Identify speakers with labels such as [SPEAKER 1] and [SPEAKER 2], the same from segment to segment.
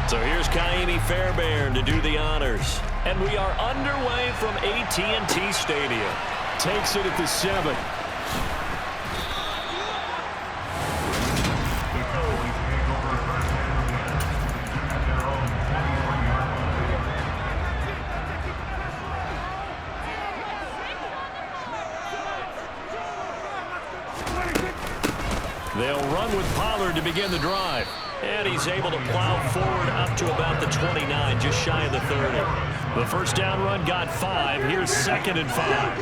[SPEAKER 1] So here's Kaimi Fairbairn to do the honors. And we are underway from AT&T Stadium.
[SPEAKER 2] Takes it at the 7.
[SPEAKER 1] They'll run with Pollard to begin the drive. And he's able to plow forward up to about the 29, just shy of the 30. The first down run got 5. Here's 2nd and 5.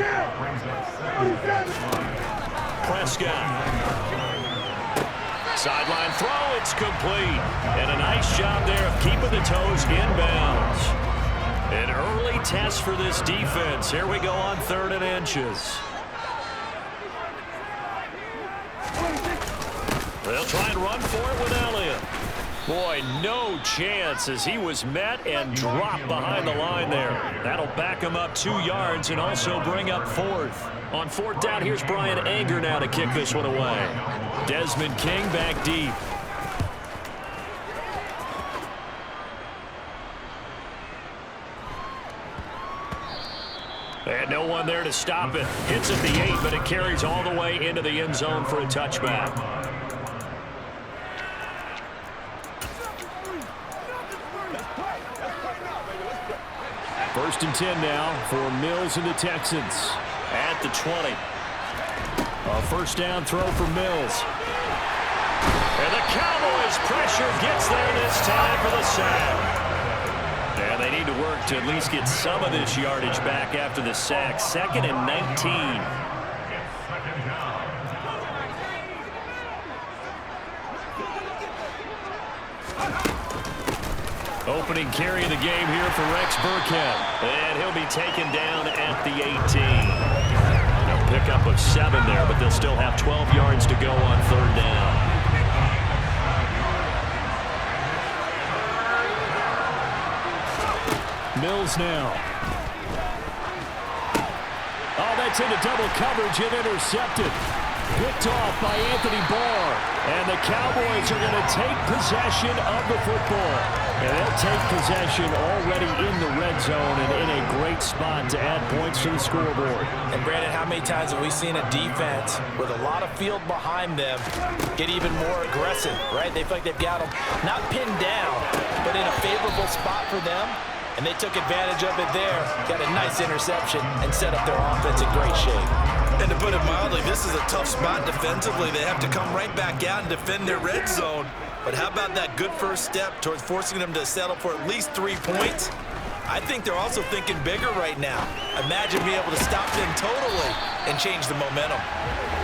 [SPEAKER 1] Prescott. Sideline throw, it's complete. And a nice job there of keeping the toes inbounds. An early test for this defense. Here we go on 3rd and inches. They'll try and run for it with Elliott. Boy, no chance as he was met and dropped behind the line there. That'll back him up 2 yards and also bring up 4th. On 4th down, here's Brian Anger now to kick this one away. Desmond King back deep. And no one there to stop it. Hits at the 8, but it carries all the way into the end zone for a touchback. 1st and 10 now for Mills and the Texans. At the 20. A first down throw for Mills. And the Cowboys pressure gets there this time for the sack. And they need to work to at least get some of this yardage back after the sack. 2nd and 19. Opening carry of the game here for Rex Burkhead. And he'll be taken down at the 18. A pickup of 7 there, but they'll still have 12 yards to go on 3rd down. Mills now. Oh, that's into double coverage and intercepted. Picked off by Anthony Barr. And the Cowboys are going to take possession of the football. And they'll take possession already in the red zone and in a great spot to add points to the scoreboard.
[SPEAKER 3] And Brandon, how many times have we seen a defense with a lot of field behind them get even more aggressive, right? They feel like they've got them not pinned down, but in a favorable spot for them. And they took advantage of it there. Got a nice interception and set up their offense in great shape.
[SPEAKER 4] And to put it mildly, this is a tough spot defensively. They have to come right back out and defend their red zone. But how about that good first step towards forcing them to settle for at least 3 points? I think they're also thinking bigger right now. Imagine being able to stop them totally and change the momentum.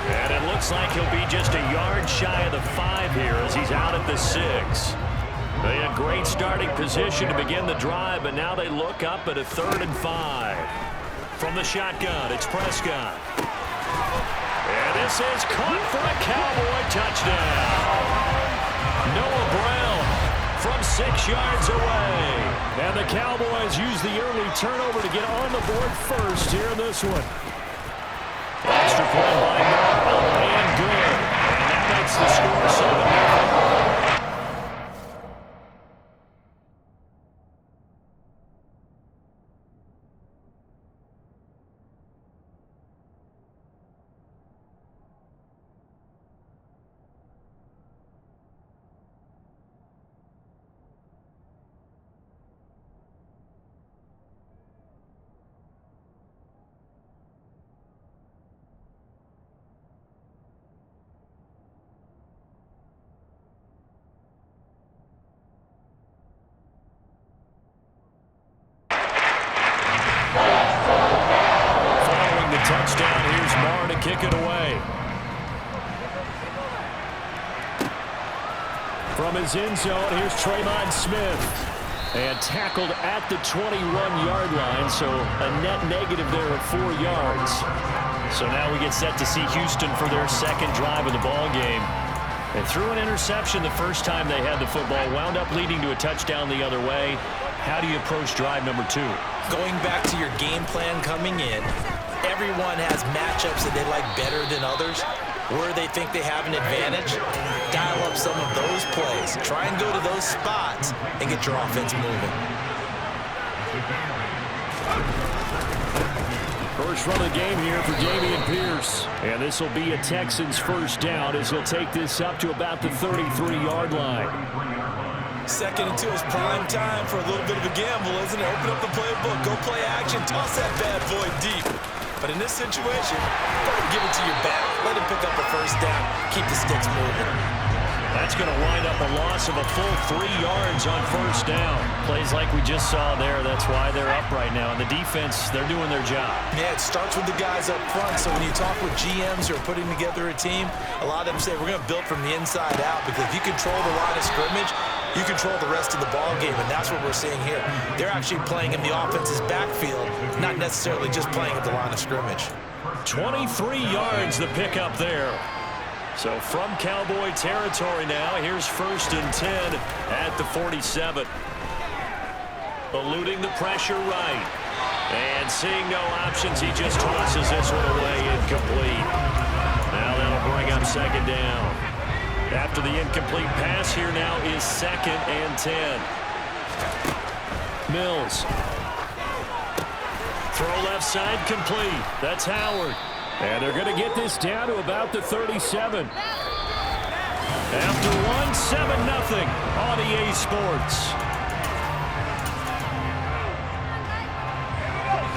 [SPEAKER 1] And it looks like he'll be just a yard shy of the 5 here as he's out at the 6. They had great starting position to begin the drive, but now they look up at a 3rd and 5. From the shotgun, it's Prescott. And this is caught for a Cowboy touchdown. Noah Brown from 6 yards away. And the Cowboys use the early turnover to get on the board first here in this one. Extra point by Noah, and good. And that makes the score 7-0. Touchdown, here's Marr to kick it away. From his end zone, here's Tremon Smith. And tackled at the 21-yard line, so a net negative there of 4 yards. So now we get set to see Houston for their 2nd drive of the ball game. And threw an interception the first time they had the football, wound up leading to a touchdown the other way. How do you approach drive number 2?
[SPEAKER 3] Going back to your game plan coming in, everyone has matchups that they like better than others, where they think they have an advantage. dial up some of those plays. Try and go to those spots and get your offense moving.
[SPEAKER 2] First run of the game here for Dameon Pierce. And this will be a Texans first down as he'll take this up to about the 33-yard line.
[SPEAKER 4] Second and 2 is prime time for a little bit of a gamble, isn't it? Open up the playbook, go play action, toss that bad boy deep. But in this situation, go ahead and give it to your back. Let him pick up a first down. Keep the sticks moving.
[SPEAKER 1] That's going to wind up a loss of a full 3 yards on first down. Plays like we just saw there. That's why they're up right now. And the defense, they're doing their job.
[SPEAKER 3] Yeah, it starts with the guys up front. So when you talk with GMs who are putting together a team, a lot of them say we're going to build from the inside out, because if you control the line of scrimmage, you control the rest of the ball game, and that's what we're seeing here. They're actually playing in the offense's backfield, not necessarily just playing at the line of scrimmage.
[SPEAKER 1] 23 yards the pickup there. So from Cowboy territory now, here's 1st and 10 at the 47. Eluding the pressure right. And seeing no options, he just tosses this one away, incomplete. Now that'll bring up 2nd down. After the incomplete pass, here now is 2nd and 10. Mills. Throw left side complete. That's Howard. And they're going to get this down to about the 37. After one, 7-0 on EA Sports.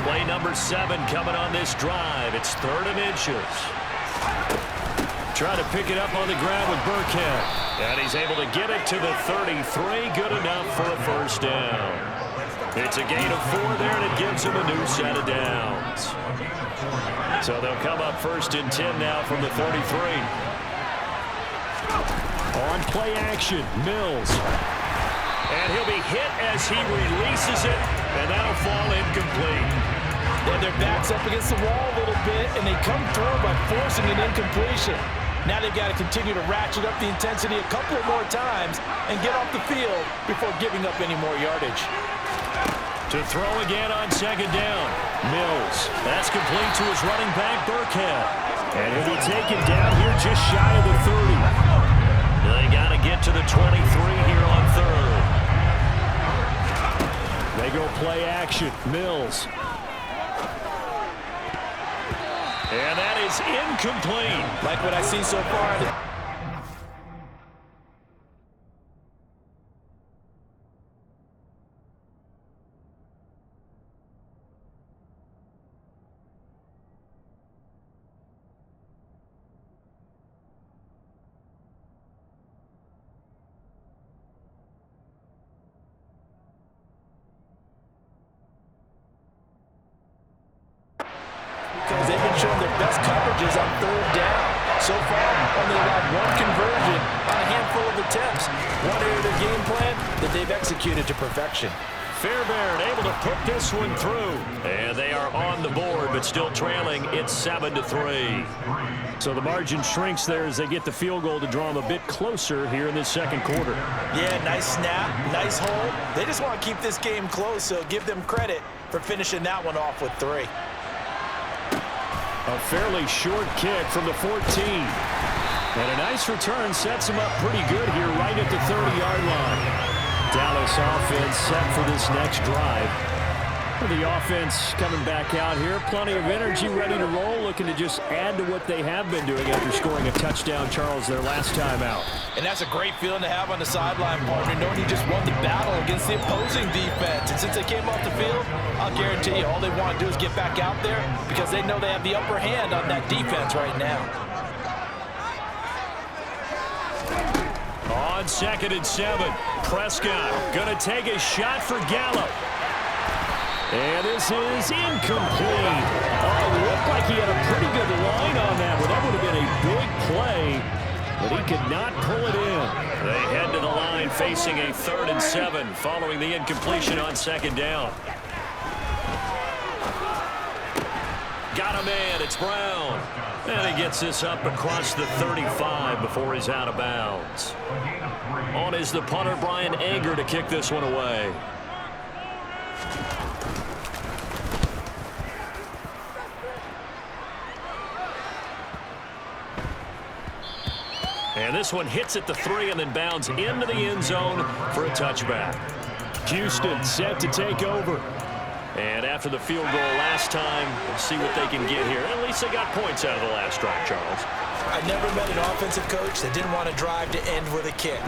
[SPEAKER 1] Play number 7 coming on this drive. It's 3rd and inches. Trying to pick it up on the ground with Burkhead. And he's able to get it to the 33. Good enough for a first down. It's a gain of 4 there, and it gives him a new set of downs. So they'll come up 1st and 10 now from the 33. On play action, Mills. And he'll be hit as he releases it, and that'll fall incomplete.
[SPEAKER 3] Yeah, their back's up against the wall a little bit, and they come through by forcing an incompletion. Now they've got to continue to ratchet up the intensity a couple of more times and get off the field before giving up any more yardage.
[SPEAKER 1] To throw again on 2nd down. Mills. That's complete to his running back, Burkhead.
[SPEAKER 2] And he'll be taken down here just shy of the 30.
[SPEAKER 1] They got to get to the 23 here on 3rd.
[SPEAKER 2] They go play action. Mills.
[SPEAKER 1] And that is incomplete.
[SPEAKER 3] Like what I see so far. Because they've been showing their best coverages on 3rd down. So far, only allowed 1 conversion on a handful of attempts. One area of their game plan that they've executed to perfection.
[SPEAKER 1] Fairbairn able to put this one through. And they are on the board, but still trailing. It's 7-3.
[SPEAKER 2] So the margin shrinks there as they get the field goal to draw them a bit closer here in this 2nd quarter.
[SPEAKER 3] Yeah, nice snap, nice hold. They just want to keep this game close, so give them credit for finishing that one off with 3.
[SPEAKER 2] A fairly short kick from the 14. And a nice return sets them up pretty good here right at the 30-yard line. Dallas offense set for this next drive. The offense coming back out here. Plenty of energy, ready to roll, looking to just add to what they have been doing after scoring a touchdown, Charles, their last time out.
[SPEAKER 3] And that's a great feeling to have on the sideline, partner, knowing you just won the battle against the opposing defense. And since they came off the field, I'll guarantee you all they want to do is get back out there because they know they have the upper hand on that defense right now.
[SPEAKER 1] On 2nd and 7, Prescott going to take a shot for Gallup.
[SPEAKER 2] And this is incomplete. Oh, it looked like he had a pretty good line on that one. That would have been a big play, but he could not pull it in.
[SPEAKER 1] They head to the line facing a 3rd and 7 following the incompletion on 2nd down. Got a man, it's Brown. And he gets this up across the 35 before he's out of bounds. On is the punter, Brian Anger, to kick this one away. And this one hits at the 3 and then bounds into the end zone for a touchback.
[SPEAKER 2] Houston set to take over.
[SPEAKER 1] And after the field goal last time, we'll see what they can get here. At least they got points out of the last drive, Charles.
[SPEAKER 3] I never met an offensive coach that didn't want to drive to end with a kick.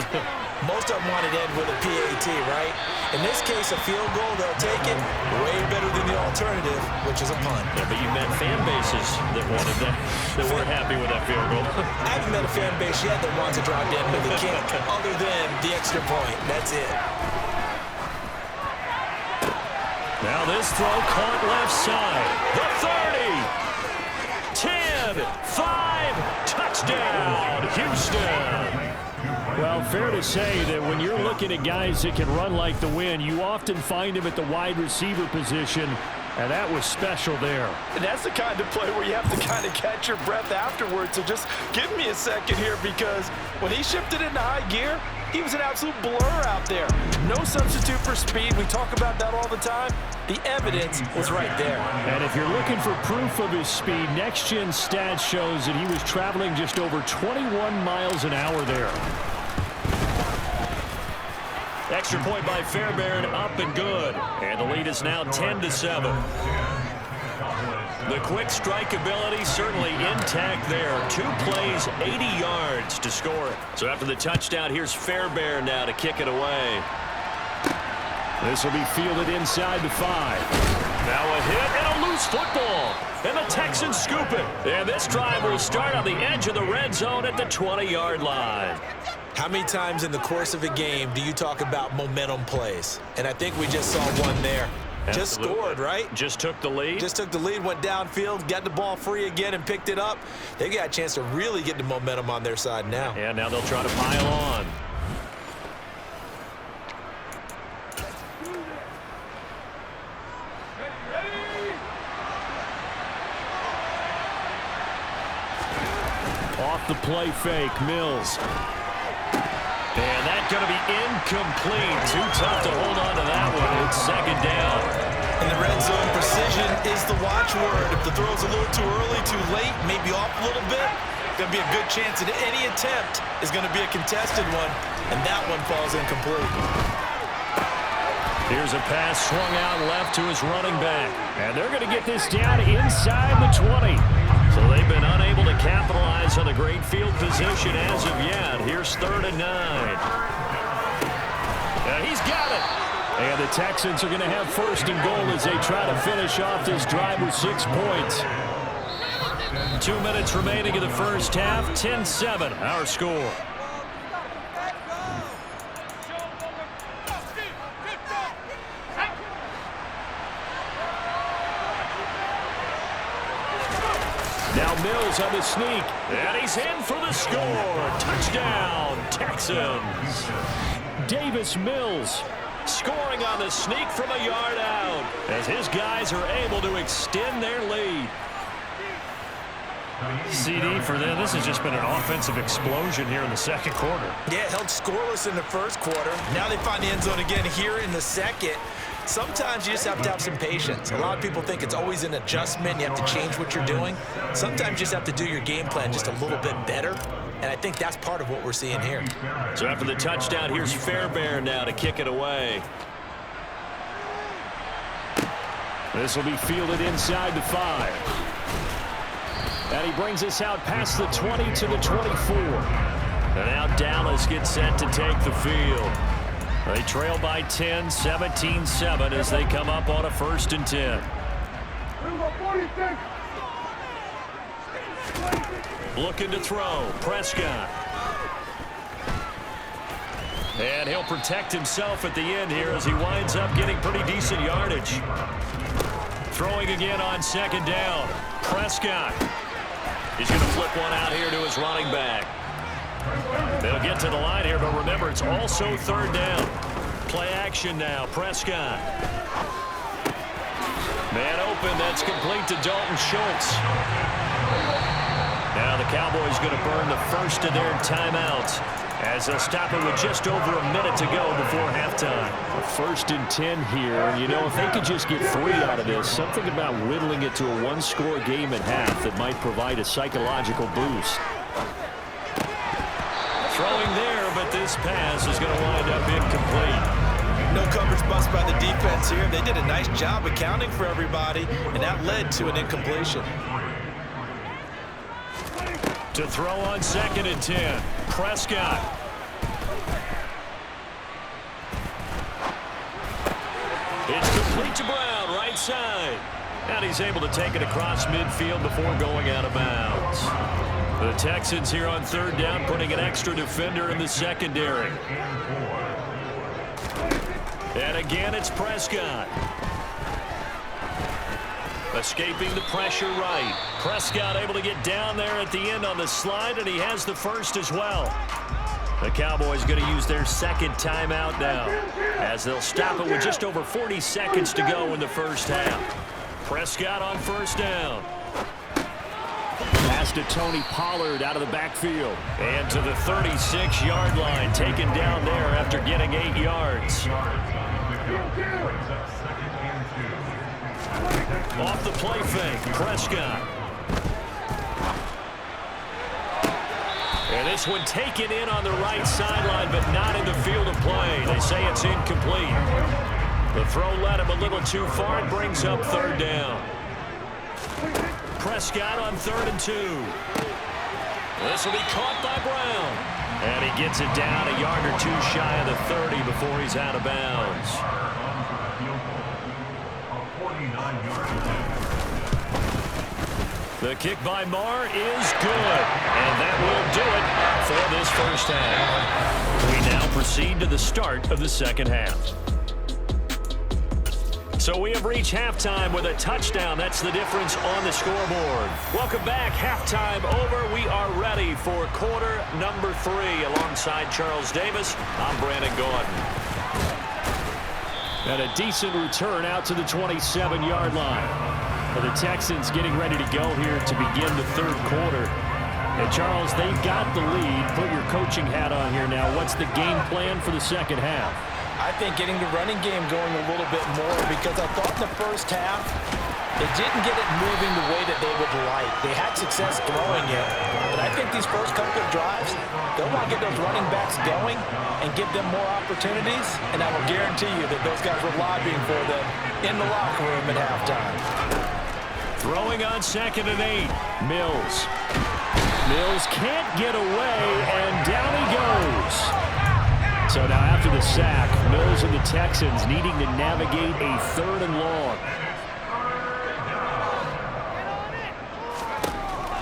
[SPEAKER 3] Most of them wanted to end with a PAT, right? In this case, a field goal, they'll take it way better than the alternative, which is a punt.
[SPEAKER 1] Yeah, but you met fan bases that wanted that, that weren't happy with that field goal.
[SPEAKER 3] I haven't met a fan base yet that wants to drive to end with a kick, other than the extra point. That's it.
[SPEAKER 1] Now this throw caught left side. The 30, 10, 5, touchdown, Houston.
[SPEAKER 2] Well, fair to say that when you're looking at guys that can run like the wind, you often find them at the wide receiver position, and that was special there.
[SPEAKER 5] And that's the kind of play where you have to kind of catch your breath afterwards. So just give me a second here, because when he shifted into high gear, he was an absolute blur out there. No substitute for speed. We talk about that all the time. The evidence was right there.
[SPEAKER 2] And if you're looking for proof of his speed, Next Gen Stats shows that he was traveling just over 21 miles an hour there.
[SPEAKER 1] Extra point by Fairbairn, up and good. And the lead is now 10-7. The quick strike ability certainly intact there. 2 plays, 80 yards to score it. So after the touchdown, here's Fairbairn now to kick it away.
[SPEAKER 2] This will be fielded inside the 5.
[SPEAKER 1] Now a hit and a loose football. And the Texans scoop it. And this drive will start on the edge of the red zone at the 20-yard line.
[SPEAKER 3] How many times in the course of a game do you talk about momentum plays? And I think we just saw one there. Just scored, right?
[SPEAKER 1] Just took the lead.
[SPEAKER 3] Just took the lead, went downfield, got the ball free again, and picked it up. They got a chance to really get the momentum on their side now.
[SPEAKER 1] And now they'll try to pile on.
[SPEAKER 2] Off the play fake, Mills.
[SPEAKER 1] And that's going to be incomplete. Too tough to hold on to that one. It's second down.
[SPEAKER 3] In the red zone, precision is the watchword. If the throw's a little too early, too late, maybe off a little bit, going to be a good chance that any attempt is going to be a contested one, and that one falls incomplete.
[SPEAKER 2] Here's a pass swung out left to his running back. And they're going to get this down inside the 20.
[SPEAKER 1] So they've been unable to capitalize on the great field position as of yet. Here's 3rd and 9. And he's got it.
[SPEAKER 2] And the Texans are going to have 1st and goal as they try to finish off this drive with 6 points.
[SPEAKER 1] 2 minutes remaining in the first half. 10-7, our score.
[SPEAKER 2] Now Mills on the sneak.
[SPEAKER 1] And he's in for the score. Touchdown, Texans.
[SPEAKER 2] Davis Mills
[SPEAKER 1] scoring on the sneak from a yard out as his guys are able to extend their lead.
[SPEAKER 2] CD for them. This has just been an offensive explosion here in the second quarter.
[SPEAKER 3] Yeah, held scoreless in the first quarter. Now they find the end zone again here in the second. Sometimes you just have to have some patience. A lot of people think it's always an adjustment. You have to change what you're doing. Sometimes you just have to do your game plan just a little bit better. And I think that's part of what we're seeing here.
[SPEAKER 1] So after the touchdown, here's Fairbairn now to kick it away.
[SPEAKER 2] This will be fielded inside the 5. And he brings us out past the 20 to the 24.
[SPEAKER 1] And now Dallas gets set to take the field. They trail by 10, 17-7 as they come up on a 1st and 10. Looking to throw. Prescott. And he'll protect himself at the end here as he winds up getting pretty decent yardage. Throwing again on 2nd down. Prescott. He's going to flip one out here to his running back. They'll get to the line here, but remember, it's also 3rd down. Play action now. Prescott. Man open. That's complete to Dalton Schultz. Now the Cowboys going to burn the first of their timeouts as they'll stop it with just over a minute to go before halftime.
[SPEAKER 2] 1st and 10 here. And, you know, if they could just get 3 out of this, something about whittling it to a 1-score game at half that might provide a psychological boost.
[SPEAKER 1] Throwing there, but this pass is going to wind up incomplete.
[SPEAKER 4] No coverage bust by the defense here. They did a nice job accounting for everybody, and that led to an incompletion.
[SPEAKER 1] To throw on 2nd and 10. Prescott. It's complete to Brown, right side. And he's able to take it across midfield before going out of bounds. The Texans here on 3rd down, putting an extra defender in the secondary. And again, it's Prescott. Escaping the pressure right. Prescott able to get down there at the end on the slide, and he has the first as well. The Cowboys going to use their 2nd timeout now, as they'll stop it with just over 40 seconds to go in the first half. Prescott on 1st down.
[SPEAKER 2] Pass to Tony Pollard out of the backfield.
[SPEAKER 1] And to the 36-yard line, taken down there after getting 8 yards. Off the play fake, Prescott. And this one taken in on the right sideline, but not in the field of play. They say it's incomplete. The throw led him a little too far and brings up 3rd down. Prescott on 3rd and 2. This will be caught by Brown. And he gets it down a yard or 2 shy of the 30 before he's out of bounds. The kick by Marr is good. And that will do it for this first half. We now proceed to the start of the second half. So we have reached halftime with a touchdown. That's the difference on the scoreboard. Welcome back. Halftime over. We are ready for quarter number 3. Alongside Charles Davis, I'm Brandon Gordon.
[SPEAKER 2] And a decent return out to the 27-yard line. For the Texans getting ready to go here to begin the 3rd quarter. And Charles, they've got the lead. Put your coaching hat on here now. What's the game plan for the second half?
[SPEAKER 3] I think getting the running game going a little bit more, because I thought in the first half they didn't get it moving the way that they would like. They had success throwing it, but I think these first couple of drives, they'll want to get those running backs going and give them more opportunities, and I will guarantee you that those guys were lobbying for them in the locker room at halftime.
[SPEAKER 1] Throwing on 2nd and 8.
[SPEAKER 2] Mills. Mills can't get away, and down he goes. So now after the sack, Mills and the Texans needing to navigate a 3rd and long.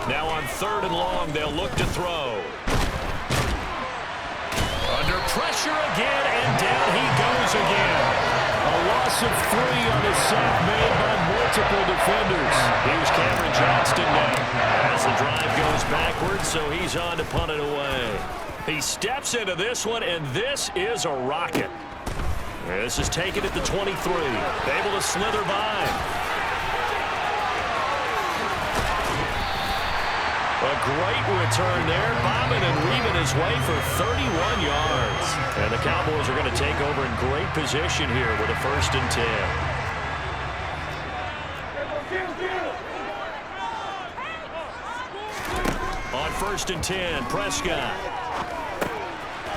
[SPEAKER 1] Now on 3rd and long, they'll look to throw. Under pressure again, and down he goes again.
[SPEAKER 2] A loss of 3 on the sack made by multiple defenders.
[SPEAKER 1] Here's Cameron Johnston now as the drive goes backwards, so he's on to punt it away. He steps into this one, and this is a rocket. This is taken at the 23. Able to slither by. A great return there, bobbing and weaving his way for 31 yards. And the Cowboys are going to take over in great position here with a 1st and 10. On 1st and 10, Prescott.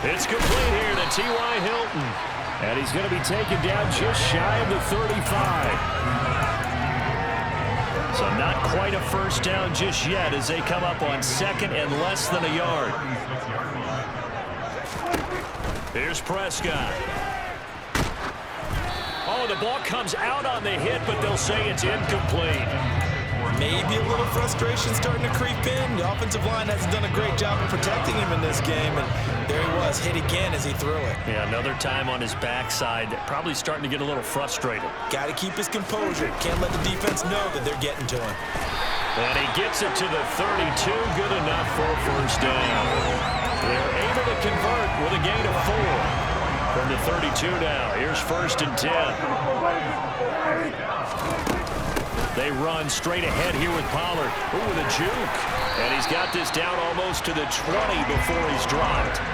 [SPEAKER 1] It's complete here to T.Y. Hilton.
[SPEAKER 2] And he's going to be taken down just shy of the 35.
[SPEAKER 1] So not quite a 1st down just yet as they come up on 2nd and less than a yard. Here's Prescott. Oh, the ball comes out on the hit, but they'll say it's incomplete.
[SPEAKER 4] Maybe a little frustration starting to creep in. The offensive line hasn't done a great job of protecting him in this game, and there he was, hit again as he threw it.
[SPEAKER 1] Yeah, another time on his backside, probably starting to get a little frustrated.
[SPEAKER 4] Got to keep his composure. Can't let the defense know that they're getting to him.
[SPEAKER 1] And he gets it to the 32, good enough for a 1st down. They're able to convert with a gain of 4 from the 32 now. Here's 1st and 10. They run straight ahead here with Pollard. Ooh, with a juke. And he's got this down almost to the 20 before he's dropped.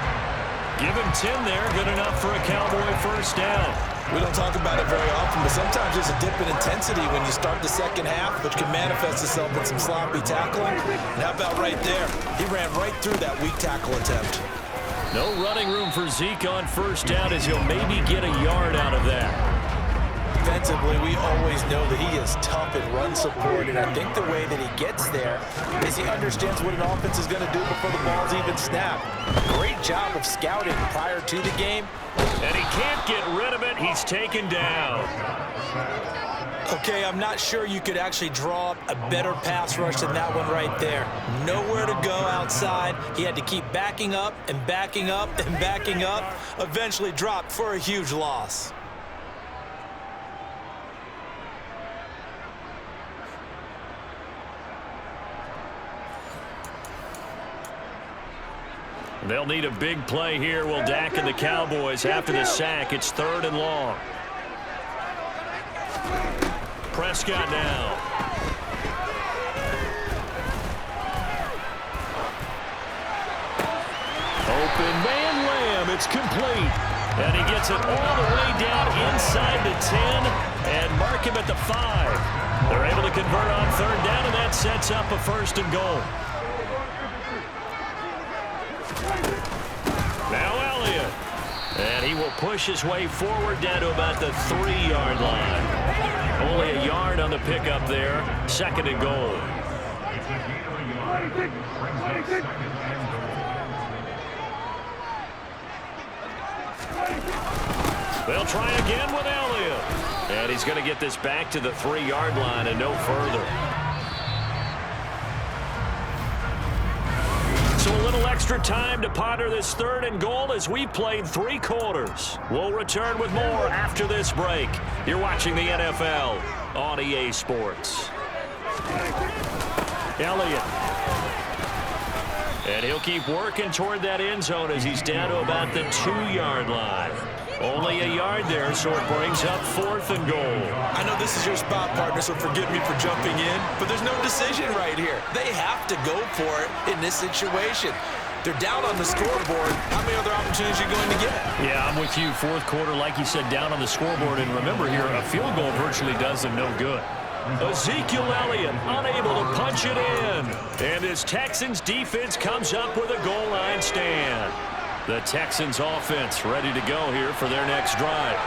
[SPEAKER 1] Give him 10 there. Good enough for a Cowboy 1st down.
[SPEAKER 4] We don't talk about it very often, but sometimes there's a dip in intensity when you start the second half, which can manifest itself in some sloppy tackling. And how about right there? He ran right through that weak tackle attempt.
[SPEAKER 2] No running room for Zeke on first down as he'll maybe get a yard out of that.
[SPEAKER 3] Defensively, we always know that he is tough in run support, and I think the way that he gets there is he understands what an offense is going to do before the ball's even snapped. Great job of scouting prior to the game.
[SPEAKER 1] And he can't get rid of it. He's taken down.
[SPEAKER 3] Okay, I'm not sure you could actually draw up a better pass rush than that one right there. Nowhere to go outside. He had to keep backing up and backing up and backing up. Eventually dropped for a huge loss.
[SPEAKER 1] They'll need a big play here. Will Dak and the Cowboys after the sack. It's 3rd and long. Prescott now. Open man Lamb. It's complete. And he gets it all the way down inside the 10 and mark him at the 5. They're able to convert on 3rd down, and that sets up a 1st and goal. Now Elliott. And he will push his way forward down to about the 3-yard line. Only a yard on the pickup there. 2nd and goal. They'll try again with Elliott. And he's going to get this back to the 3-yard line and no further. So a little extra time to ponder this 3rd and goal as we played 3 quarters. We'll return with more after this break. You're watching the NFL on EA Sports. Elliott. And he'll keep working toward that end zone as he's down to about the 2-yard line. Only a yard there, so it brings up 4th and goal.
[SPEAKER 3] I know this is your spot, partner, so forgive me for jumping in, but there's no decision right here. They have to go for it in this situation. They're down on the scoreboard. How many other opportunities are you going to get?
[SPEAKER 2] Yeah, I'm with you. 4th quarter, like you said, down on the scoreboard. And remember here, a field goal virtually does them no good.
[SPEAKER 1] Ezekiel Elliott unable to punch it in. And this Texans defense comes up with a goal line stand.
[SPEAKER 2] The Texans offense ready to go here for their next drive.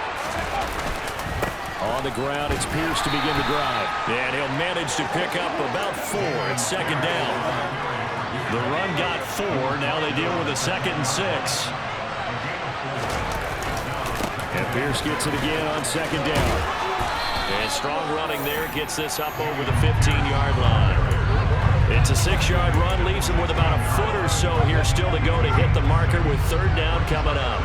[SPEAKER 2] On the ground, it's Pierce to begin the drive.
[SPEAKER 1] And he'll manage to pick up about 4. It's 2nd down.
[SPEAKER 2] The run got 4. Now they deal with a 2nd and 6. And Pierce gets it again on 2nd down.
[SPEAKER 1] And strong running there gets this up over the 15-yard line. It's a 6-yard run, leaves him with about a foot or so here still to go to hit the marker with 3rd down coming up.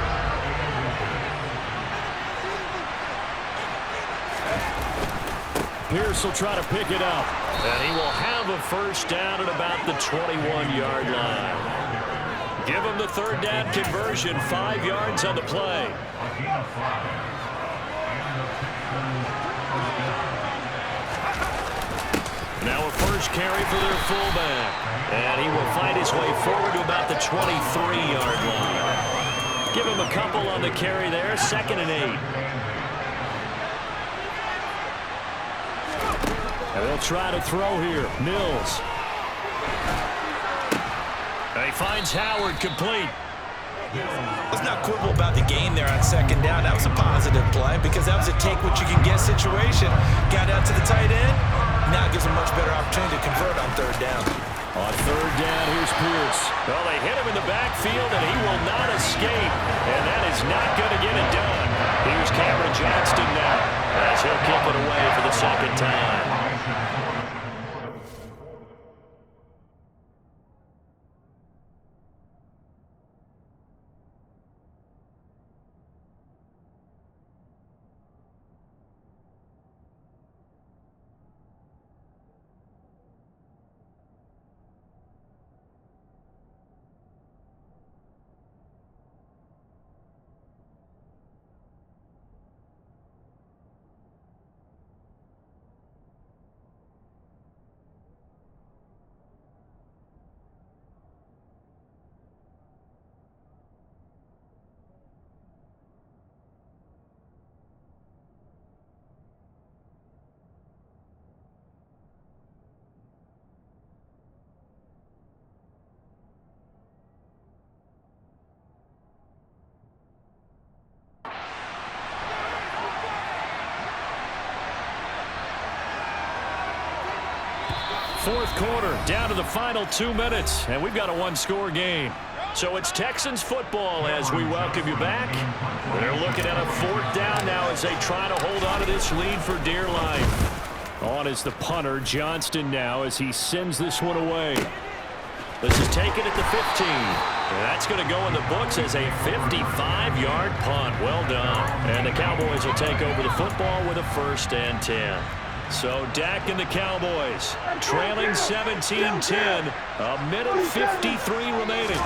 [SPEAKER 2] Pierce will try to pick it up.
[SPEAKER 1] And he will have a 1st down at about the 21-yard line. Give him the 3rd down conversion, 5 yards on the play. Now a 1st carry for their fullback. And he will fight his way forward to about the 23-yard line. Give him a couple on the carry there, 2nd and 8.
[SPEAKER 2] And they'll try to throw here. Mills.
[SPEAKER 1] And he finds Howard complete.
[SPEAKER 3] Let's not quibble about the game there on 2nd down. That was a positive play because that was a take-what-you-can-get situation. Got out to the tight end. Now it gives him much better opportunity to convert on 3rd down.
[SPEAKER 2] On 3rd down, here's Pierce.
[SPEAKER 1] Well, they hit him in the backfield, and he will not escape. And that is not going to get it done. Here's Cameron Johnston now as he'll kick it away for the 2nd time.
[SPEAKER 2] Fourth quarter, down to the final 2 minutes, and we've got a one-score game.
[SPEAKER 1] So it's Texans football as we welcome you back. They're looking at a fourth down now as they try to hold on to this lead for dear life.
[SPEAKER 2] On is the punter, Johnston, now as he sends this one away.
[SPEAKER 1] This is taken at the 15. That's going to go in the books as a 55-yard punt. Well done. And the Cowboys will take over the football with a 1st and 10. So Dak and the Cowboys trailing 17-10. A minute 53 remaining.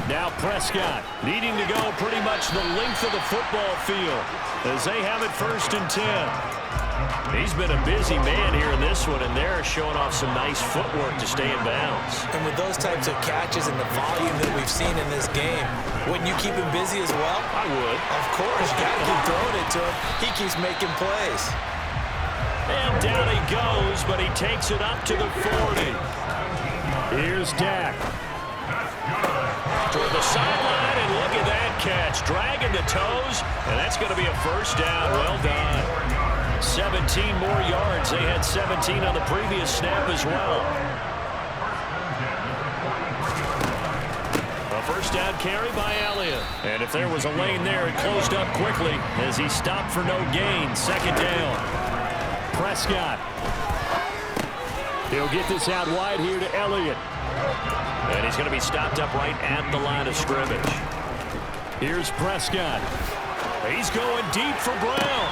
[SPEAKER 2] Now Prescott needing to go pretty much the length of the football field as they have it 1st and 10.
[SPEAKER 1] He's been a busy man here in this one, and they're showing off some nice footwork to stay in bounds.
[SPEAKER 3] And with those types of catches and the volume that we've seen in this game, wouldn't you keep him busy as well?
[SPEAKER 1] I would.
[SPEAKER 3] Of course. You got to keep throwing it to him. He keeps making plays.
[SPEAKER 1] And down he goes, but he takes it up to the 40.
[SPEAKER 2] Here's Dak.
[SPEAKER 1] Toward the sideline, and look at that catch. Dragging the toes, and that's going to be a 1st down. Well done. 17 more yards. They had 17 on the previous snap as well. A 1st down carry by Elliott. And if there was a lane there, it closed up quickly as he stopped for no gain. 2nd down.
[SPEAKER 2] Prescott. He'll get this out wide here to Elliott.
[SPEAKER 1] And he's going to be stopped up right at the line of scrimmage.
[SPEAKER 2] Here's Prescott.
[SPEAKER 1] He's going deep for Brown.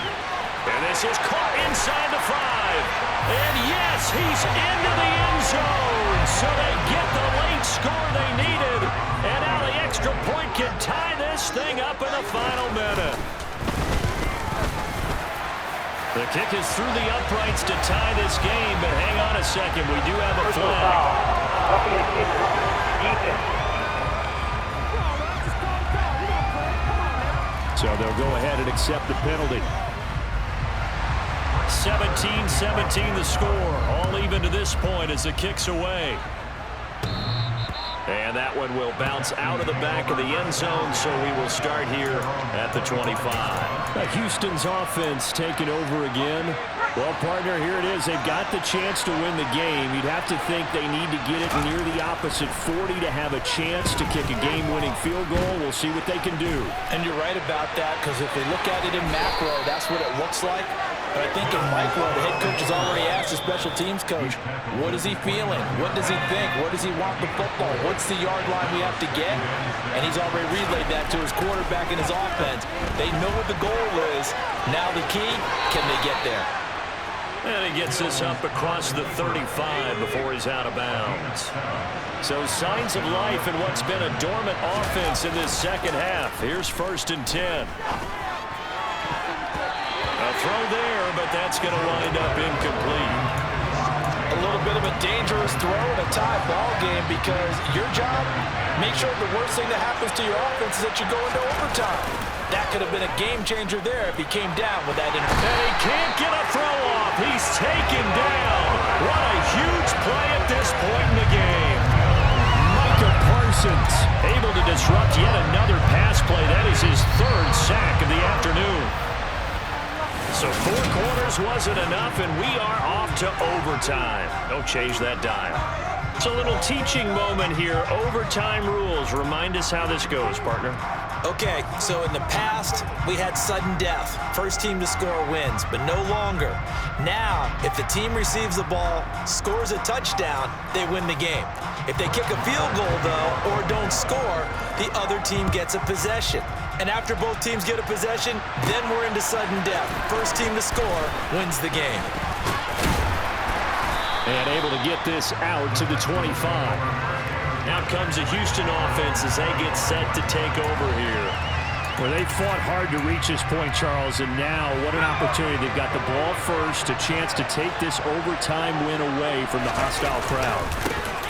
[SPEAKER 1] And this is caught inside the 5. And yes, he's into the end zone. So they get the late score they needed. And now the extra point can tie this thing up in the final minute. The kick is through the uprights to tie this game, but hang on a second. We do have a flag.
[SPEAKER 2] So they'll go ahead and accept the penalty.
[SPEAKER 1] 17-17 the score. All even to this point as the kick's away. And that one will bounce out of the back of the end zone, so we will start here at the 25.
[SPEAKER 2] Houston's offense taking over again. Well, partner, here it is. They've got the chance to win the game. You'd have to think they need to get it near the opposite 40 to have a chance to kick a game-winning field goal. We'll see what they can do.
[SPEAKER 3] And you're right about that, because if they look at it in macro, that's what it looks like. But I think in micro, the head coach has already asked the special teams coach, what is he feeling? What does he think? Where does he want the football? What's the yard line we have to get? And he's already relayed that to his quarterback and his offense. They know what the goal is. Now the key, can they get there?
[SPEAKER 1] And he gets this up across the 35 before he's out of bounds. So signs of life in what's been a dormant offense in this second half. Here's 1st and 10. A throw there, but that's going to wind up incomplete.
[SPEAKER 3] A little bit of a dangerous throw in a tie ball game, because your job, make sure the worst thing that happens to your offense is that you go into overtime. That could have been a game changer there if he came down with that interception.
[SPEAKER 1] And he can't get a throw off. He's taken down. What a huge play at this point in the game.
[SPEAKER 2] Micah Parsons
[SPEAKER 1] able to disrupt yet another pass play. That is his 3rd sack of the afternoon. So 4 quarters wasn't enough, and we are off to overtime. Don't change that dial. It's a little teaching moment here. Overtime rules. Remind us how this goes, partner.
[SPEAKER 3] Okay, so in the past, we had sudden death. First team to score wins, but no longer. Now, if the team receives the ball, scores a touchdown, they win the game. If they kick a field goal, though, or don't score, the other team gets a possession. And after both teams get a possession, then we're into sudden death. First team to score wins the game.
[SPEAKER 2] And able to get this out to the 25.
[SPEAKER 1] Now comes the Houston offense as they get set to take over here.
[SPEAKER 2] Well, they fought hard to reach this point, Charles, and now what an opportunity. They've got the ball first, a chance to take this overtime win away from the hostile crowd.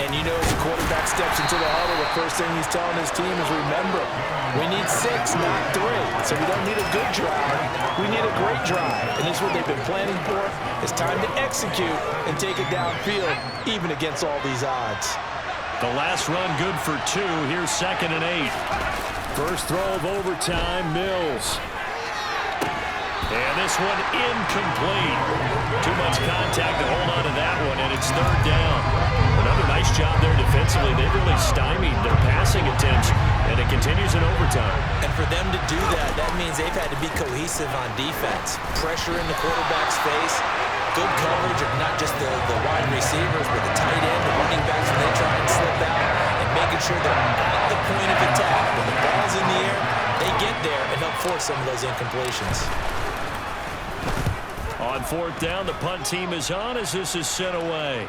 [SPEAKER 3] And you know, as the quarterback steps into the huddle, the first thing he's telling his team is, remember, we need 6, not 3. So we don't need a good drive. We need a great drive. And this is what they've been planning for. It's time to execute and take it downfield, even against all these odds.
[SPEAKER 1] The last run good for 2. Here's 2nd and 8.
[SPEAKER 2] First throw of overtime, Mills.
[SPEAKER 1] And this one incomplete. Too much contact to hold on to that one, and it's third down. Another nice job there defensively. They really stymied their passing attempts, and it continues in overtime.
[SPEAKER 3] And for them to do that, that means they've had to be cohesive on defense. Pressure in the quarterback's face, good coverage of not just the wide receivers, but the tight end, the running backs when they try and slip out, and making sure they're at the point of attack. When the ball's in the air, they get there and help force some of those incompletions.
[SPEAKER 1] On fourth down, the punt team is on as this is sent away.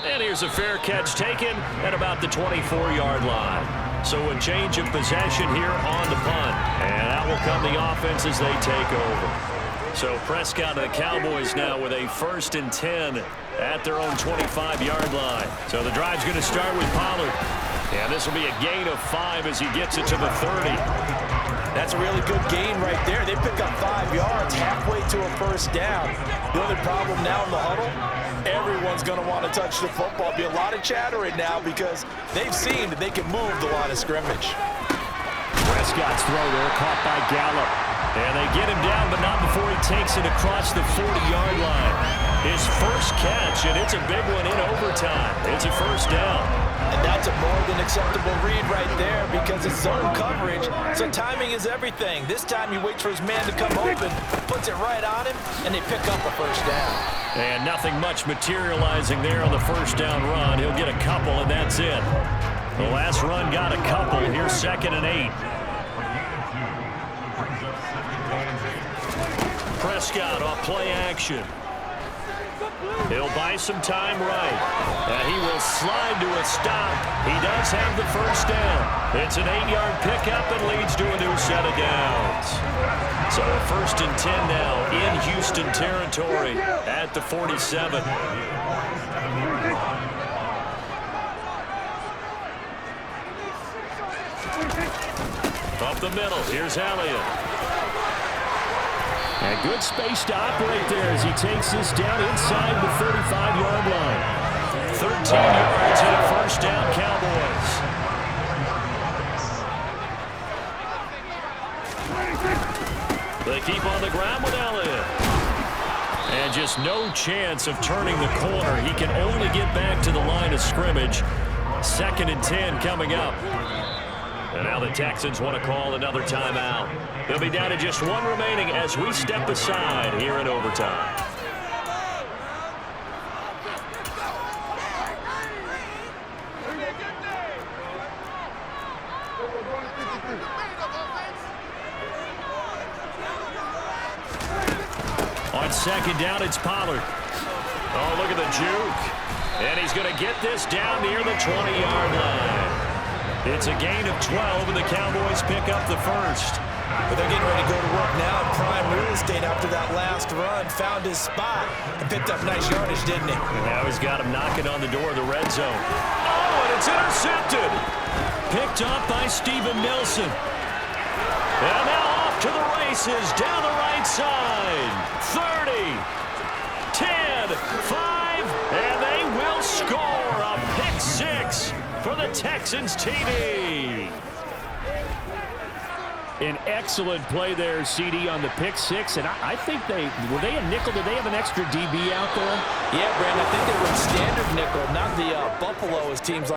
[SPEAKER 1] And here's a fair catch taken at about the 24-yard line. So a change of possession here on the punt. And that will come the offense as they take over. So Prescott and the Cowboys now with a 1st and 10 at their own 25-yard line. So the drive's going to start with Pollard. And this will be a gain of 5 as he gets it to the 30.
[SPEAKER 3] That's a really good gain right there. They pick up 5 yards halfway to a first down. The only problem now in the huddle, everyone's going to want to touch the football. Be a lot of chattering now because they've seen that they can move the line of scrimmage.
[SPEAKER 2] Prescott's throw there caught by Gallup.
[SPEAKER 1] And they get him down, but not before he takes it across the 40-yard line. His first catch, and it's a big one in overtime. It's a first down.
[SPEAKER 3] And that's a more than acceptable read right there because it's zone coverage, so timing is everything. This time he waits for his man to come open, puts it right on him, and they pick up a first down.
[SPEAKER 1] And nothing much materializing there on the first down run. He'll get a couple, and that's it. The last run got a couple. Here's 2nd and 8. Prescott off play action. He'll buy some time right. And he will slide to a stop. He does have the first down. It's an 8-yard pickup and leads to a new set of downs. So a 1st and 10 now in Houston territory at the 47. Up the middle, here's Elliott.
[SPEAKER 2] And good space to operate there as he takes this down inside the 35-yard line.
[SPEAKER 1] 13 yards and a first down, Cowboys. They keep on the ground with Elliott. And just no chance of turning the corner. He can only get back to the line of scrimmage. 2nd and 10 coming up. And now the Texans want to call another timeout. They'll be down to just one remaining as we step aside here in overtime. On 2nd down, it's Pollard. Oh, look at the juke. And he's going to get this down near the 20-yard line. It's a gain of 12, and the Cowboys pick up the first.
[SPEAKER 3] But they're getting ready to go to work now in prime real estate after that last run. Found his spot and picked up nice yardage, didn't he?
[SPEAKER 1] And now he's got him knocking on the door of the red zone. Oh, and it's intercepted. Picked up by Steven Nelson. And now off to the races down the right side. 30, 10, 5, and they will score a pick 6 for the Texans TD.
[SPEAKER 2] An excellent play there, CD, on the pick 6. And I think were they a nickel? Did they have an extra DB out there?
[SPEAKER 3] Yeah, Brandon, I think they were standard nickel, not the Buffalo as teams like